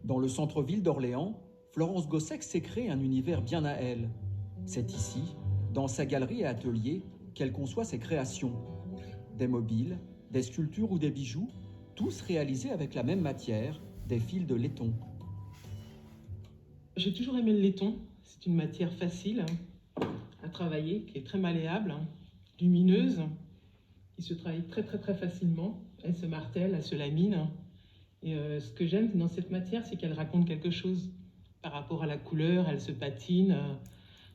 Dans le centre-ville d'Orléans, Florence Gossec s'est créé un univers bien à elle. C'est ici, dans sa galerie et atelier, qu'elle conçoit ses créations. Des mobiles, des sculptures ou des bijoux, tous réalisés avec la même matière, des fils de laiton. J'ai toujours aimé le laiton. C'est une matière facile à travailler, qui est très malléable, lumineuse, qui se travaille très facilement. Elle se martèle, elle se lamine. Et ce que j'aime dans cette matière, c'est qu'elle raconte quelque chose par rapport à la couleur, elle se patine,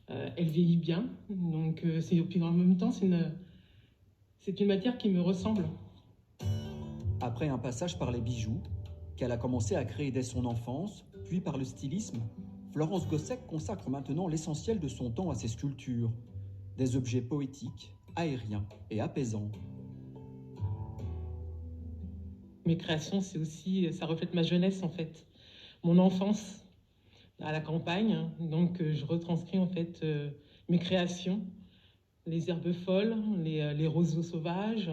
elle vieillit bien. Donc puis en même temps, c'est une matière qui me ressemble. Après un passage par les bijoux, qu'elle a commencé à créer dès son enfance, puis par le stylisme, Florence Gossec consacre maintenant l'essentiel de son temps à ses sculptures. Des objets poétiques, aériens et apaisants. Mes créations, ça reflète ma jeunesse en fait, mon enfance à la campagne. Donc je retranscris en fait mes créations, les herbes folles, les roseaux sauvages,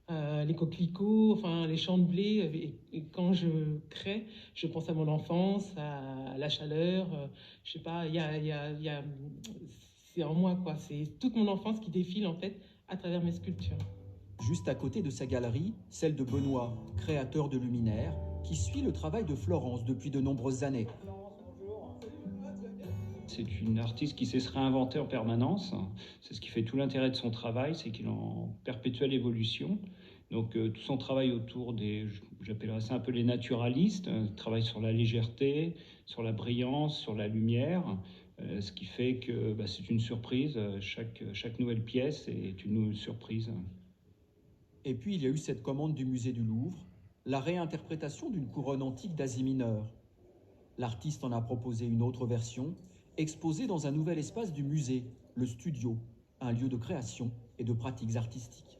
les coquelicots, enfin les champs de blé. Et quand je crée, je pense à mon enfance, à la chaleur. Je sais pas, c'est en moi quoi. C'est toute mon enfance qui défile en fait à travers mes sculptures. Juste à côté de sa galerie, celle de Benoît, créateur de luminaires, qui suit le travail de Florence depuis de nombreuses années. C'est une artiste qui sait se réinventer en permanence. C'est ce qui fait tout l'intérêt de son travail, c'est qu'il est en perpétuelle évolution. Donc tout son travail autour j'appellerais ça un peu les naturalistes, travaille sur la légèreté, sur la brillance, sur la lumière, ce qui fait que c'est une surprise. Chaque nouvelle pièce est une nouvelle surprise. Et puis il y a eu cette commande du musée du Louvre, la réinterprétation d'une couronne antique d'Asie mineure. L'artiste en a proposé une autre version, exposée dans un nouvel espace du musée, le studio, un lieu de création et de pratiques artistiques.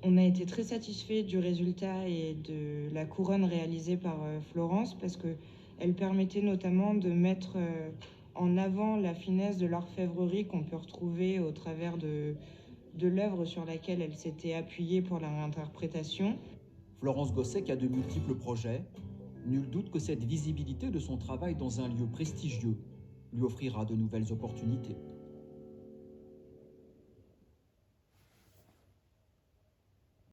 On a été très satisfait du résultat et de la couronne réalisée par Florence parce qu'elle permettait notamment de mettre en avant la finesse de l'orfèvrerie qu'on peut retrouver au travers de l'œuvre sur laquelle elle s'était appuyée pour la réinterprétation. Florence Gossec a de multiples projets. Nul doute que cette visibilité de son travail dans un lieu prestigieux lui offrira de nouvelles opportunités.